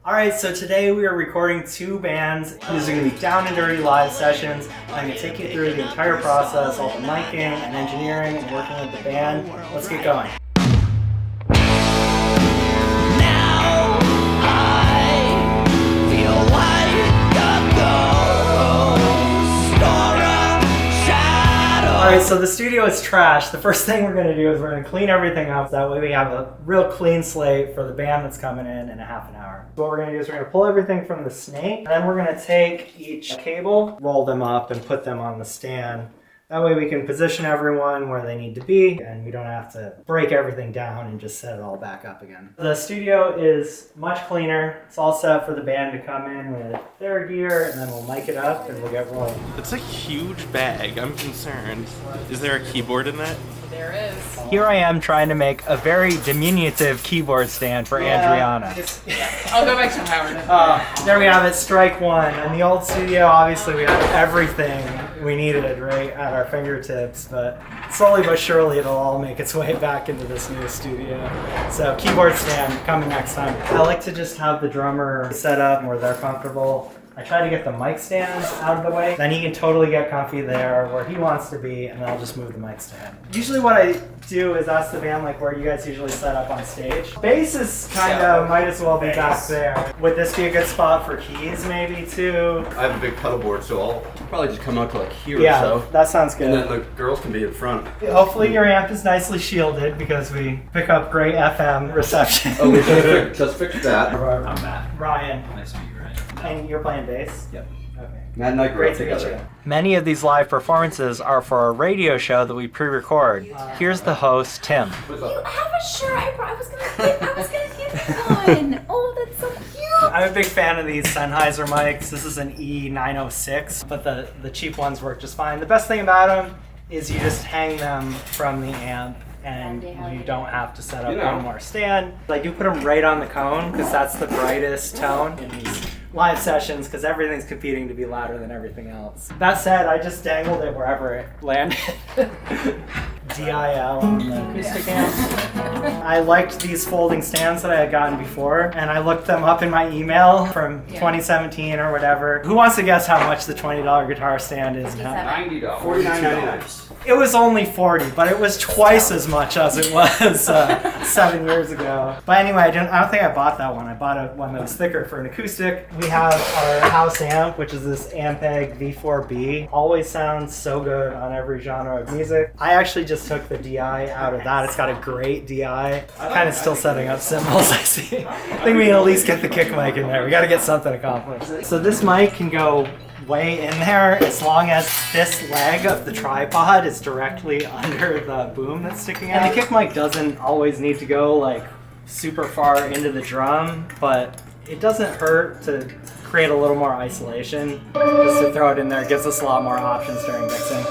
All right, so today we are recording 2 bands. These are going to be down and dirty live sessions. I'm going to take you through the entire process, all the miking and engineering and working with the band. Let's get going. Alright, so the studio is trash. The first thing we're going to do is we're going to clean everything up. That way we have a real clean slate for the band that's coming in a half an hour. So what we're going to do is we're going to pull everything from the snake, and then we're going to take each cable, roll them up, and put them on the stand. That way we can position everyone where they need to be, and we don't have to break everything down and just set it all back up again. The studio is much cleaner. It's all set for the band to come in with their gear, and then we'll mic it up and we'll get rolling. It's a huge bag. I'm concerned. Is there a keyboard in that? There is. Here I am trying to make a very diminutive keyboard stand for Adriana. I'll go back to Howard. There we have it, strike one. In the old studio, obviously we had everything we needed right at our fingertips, but slowly but surely it'll all make its way back into this new studio. So keyboard stand coming next time. I like to just have the drummer set up where they're comfortable. I try to get the mic stands out of the way. Then he can totally get comfy there where he wants to be, and then I'll just move the mic stand. Usually what I do is ask the band like where you guys usually set up on stage. Bass is kind of might as well be back there. Would this be a good spot for keys maybe too? I have a big pedal board, so I'll probably just come out to like here Yeah, or so. that sounds good. And then the girls can be in front. Hopefully your amp is nicely shielded because we pick up great FM reception. Oh, we just fixed that. I'm Matt. Ryan. Nice to meet you, Ryan. And you're playing bass? Yep. Okay. Matt and I grew Great up to meet together. you. Many of these live performances are for a radio show that we pre-record. Here's the host, Tim. You have a shirt I was gonna give you one. Oh, that's so cute. I'm a big fan of these Sennheiser mics. This is an E906, but the cheap ones work just fine. The best thing about them is you just hang them from the amp and you don't have to set up one more stand. I do put them right on the cone because that's the brightest tone in these live sessions because everything's competing to be louder than everything else. That said, I just dangled it wherever it landed. DIL on the acoustic amp. I liked these folding stands that I had gotten before, and I looked them up in my email from 2017 or whatever. Who wants to guess how much the $20 guitar stand is now? $90. $49.99. It was only $40, but it was twice as much as it was 7 years ago. But anyway, I don't think I bought that one. I bought one that was thicker for an acoustic. We have our house amp, which is this Ampeg V4B. Always sounds so good on every genre of music. I actually just took the DI out of that. It's got a great DI. Kind of still setting up cymbals, I see. I think we can at least get the kick mic in there. We got to get something accomplished. So this mic can go way in there as long as this leg of the tripod is directly under the boom that's sticking out. And the kick mic doesn't always need to go like super far into the drum, but it doesn't hurt to create a little more isolation. Just to throw it in there, it gives us a lot more options during mixing.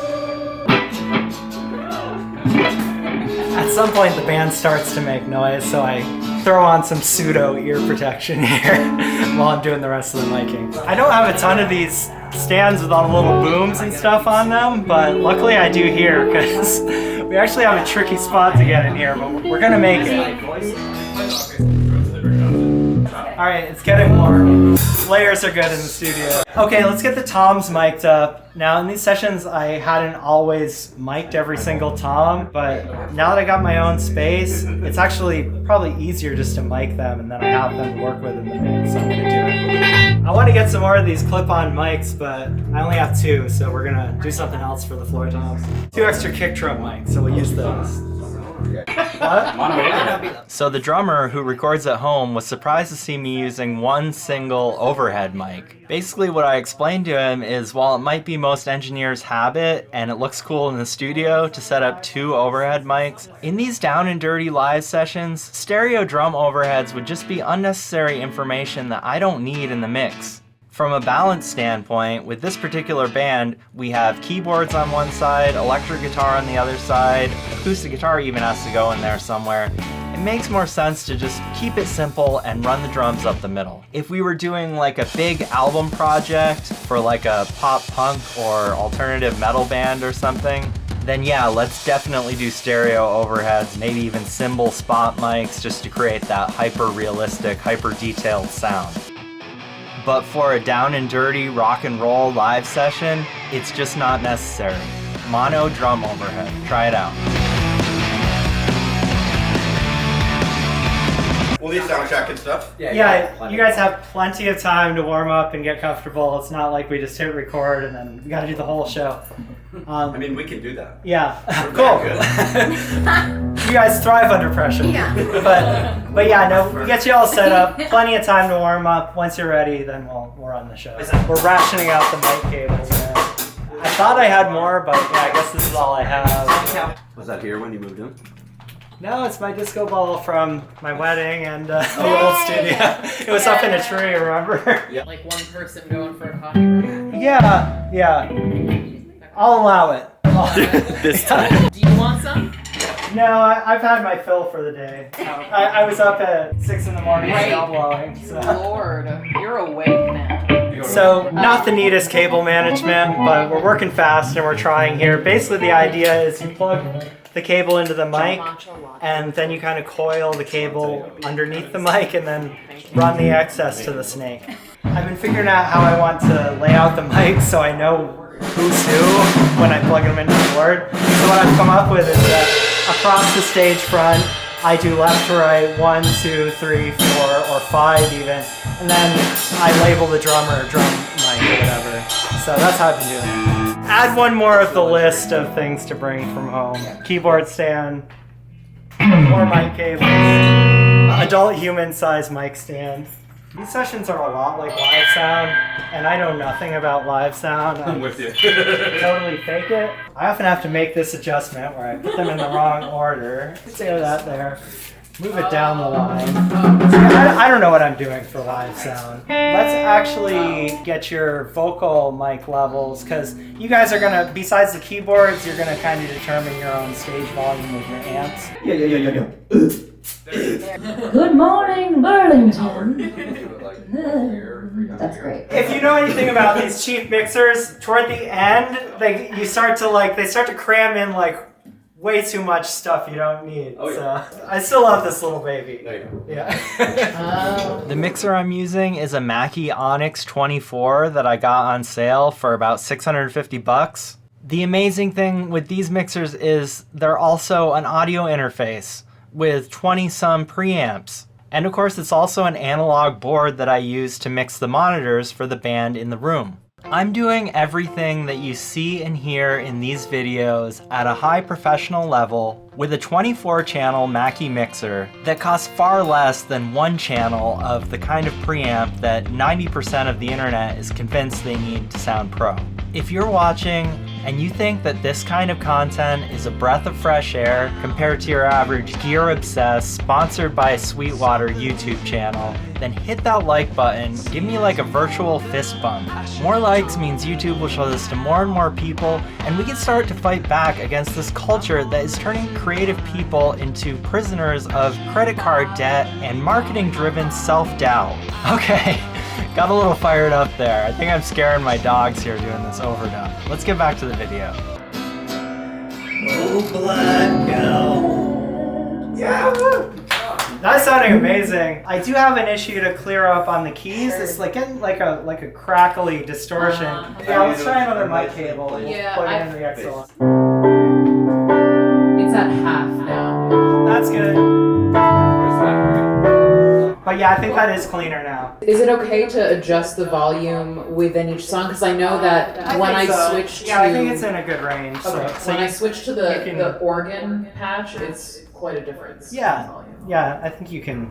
At some point the band starts to make noise, so I throw on some pseudo ear protection here while I'm doing the rest of the miking. I don't have a ton of these stands with all the little booms and stuff on them, but luckily I do here because we actually have a tricky spot to get in here, but we're gonna make it. Alright, it's getting warm. Layers are good in the studio. Okay, let's get the toms mic'd up. Now in these sessions I hadn't always mic'd every single tom, but now that I got my own space, it's actually probably easier just to mic them and then I have them to work with in the mix, so I'm gonna do it. I want to get some more of these clip-on mics, but I only have 2, so we're gonna do something else for the floor toms. 2 extra kick drum mics, so we'll use those. What? So the drummer who records at home was surprised to see me using one single overhead mic. Basically what I explained to him is while it might be most engineers' habit and it looks cool in the studio to set up 2 overhead mics, in these down and dirty live sessions, stereo drum overheads would just be unnecessary information that I don't need in the mix. From a balance standpoint, with this particular band, we have keyboards on one side, electric guitar on the other side, acoustic guitar even has to go in there somewhere. It makes more sense to just keep it simple and run the drums up the middle. If we were doing like a big album project for like a pop punk or alternative metal band or something, then yeah, let's definitely do stereo overheads, maybe even cymbal spot mics just to create that hyper-realistic, hyper-detailed sound. But for a down and dirty rock and roll live session, it's just not necessary. Mono drum overhead, try it out. We'll need sound check and stuff. Yeah, you guys have plenty of time to warm up and get comfortable. It's not like we just hit record and then we gotta do the whole show. I mean, we can do that. Yeah, cool. You guys thrive under pressure. Yeah. But yeah, no, we get you all set up. Plenty of time to warm up. Once you're ready, then we'll run the show. We're rationing out the mic cables. I thought I had more, but yeah, I guess this is all I have. Was that here when you moved in? No, it's my disco ball from my wedding and the old studio. It was up in a tree, remember? Like one person going for a coffee break. Yeah. I'll allow it. This time. Do you want some? No, I've had my fill for the day. I was up at 6 in the morning snow blowing. So. Lord, you're awake now. So, not the neatest cable management, but we're working fast and we're trying here. Basically, the idea is you plug the cable into the mic, and then you kind of coil the cable underneath the mic and then run the excess to the snake. I've been figuring out how I want to lay out the mic so I know who's who when I plug them into the board. So what I've come up with is that across the stage front, I do left to right, 1, 2, 3, 4, or 5 even, and then I label the drummer drum mic or whatever. So that's how I've been doing it. Add one more of the list of things to bring from home. Keyboard stand, more mic cables, adult human-sized mic stand. These sessions are a lot like live sound, and I know nothing about live sound. I'm with you. Totally fake it. I often have to make this adjustment where I put them in the wrong order. Say that there. Move it down the line. See, I don't know what I'm doing for live sound. Let's actually get your vocal mic levels, because you guys are gonna, besides the keyboards, you're gonna kind of determine your own stage volume with your amps. Yeah. Good morning, Burlington. That's great. If you know anything about these cheap mixers, toward the end, they start to cram in like way too much stuff you don't need. Oh, yeah. So I still love this little baby. There you go. Yeah. The mixer I'm using is a Mackie Onyx 24 that I got on sale for about $650. The amazing thing with these mixers is they're also an audio interface with 20-some preamps. And of course, it's also an analog board that I use to mix the monitors for the band in the room. I'm doing everything that you see and hear in these videos at a high professional level with a 24-channel Mackie mixer that costs far less than one channel of the kind of preamp that 90% of the internet is convinced they need to sound pro. If you're watching and you think that this kind of content is a breath of fresh air compared to your average gear obsessed, sponsored by Sweetwater YouTube channel, then hit that like button, give me like a virtual fist bump. More likes means YouTube will show this to more and more people, and we can start to fight back against this culture that is turning creative people into prisoners of credit card debt and marketing-driven self-doubt. Okay, got a little fired up there. I think I'm scaring my dogs here doing this overdone. Let's get back to the video. Oh, blood, go. Yeah, woo. That's sounding amazing. I do have an issue to clear up on the keys. It's like getting like a crackly distortion. Yeah, let's try another mic cable. We'll plug it in the XL. It's at half now. That's good. But yeah, I think that is cleaner now. Is it okay to adjust the volume within each song? Because I know that when I switch to... Yeah, I think it's in a good range. Okay, So when I switch to the organ patch, it's quite a difference. Yeah, I think you can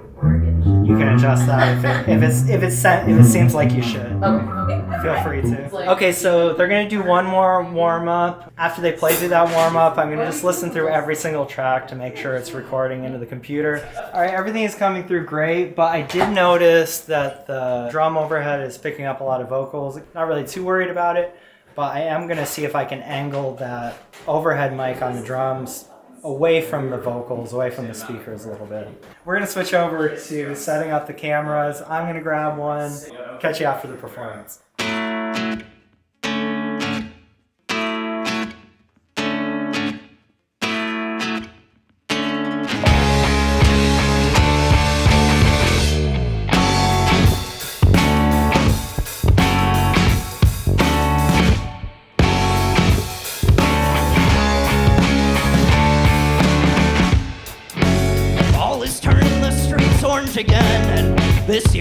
adjust that if it seems like you should. Okay. Feel free to. Okay, so they're gonna do one more warm up. After they play through that warm up, I'm gonna just listen through every single track to make sure it's recording into the computer. All right, everything is coming through great, but I did notice that the drum overhead is picking up a lot of vocals. Not really too worried about it, but I am gonna see if I can angle that overhead mic on the drums away from the vocals, away from the speakers a little bit. We're gonna switch over to setting up the cameras. I'm gonna grab one, catch you after the performance.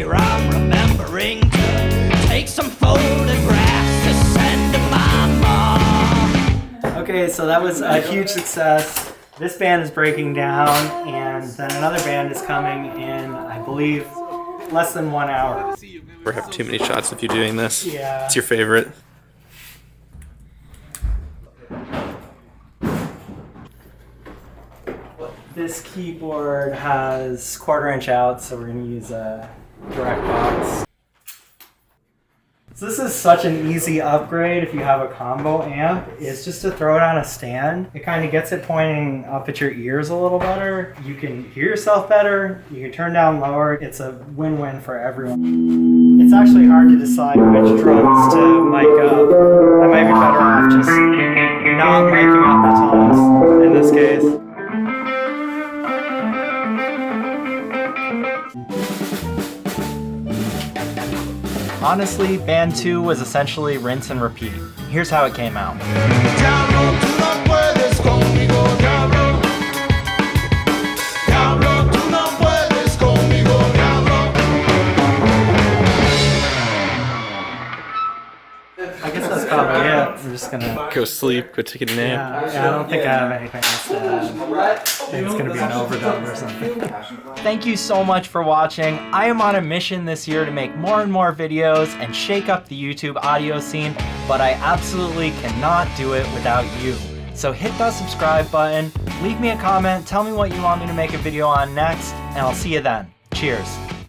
here I'm remembering to take some photographs to send to my mom. Okay, so that was a huge success. This band is breaking down, and then another band is coming in, I believe, less than 1 hour. Never have too many shots of you doing this. Yeah. What's your favorite? This keyboard has 1/4" out, so we're going to use a direct box. So this is such an easy upgrade if you have a combo amp, is just to throw it on a stand. It kind of gets it pointing up at your ears a little better. You can hear yourself better, you can turn down lower. It's a win-win for everyone. It's actually hard to decide which drums to mic up. I might be better off just not miking up the toms in this case. Honestly, band 2 was essentially rinse and repeat. Here's how it came out. I guess that's probably it. We're just gonna Go sleep, go take a nap. Yeah, I don't think I have anything else to add. I think it's gonna be an overdub or something. Thank you so much for watching. I am on a mission this year to make more and more videos and shake up the YouTube audio scene, but I absolutely cannot do it without you. So hit that subscribe button, leave me a comment, tell me what you want me to make a video on next, and I'll see you then. Cheers.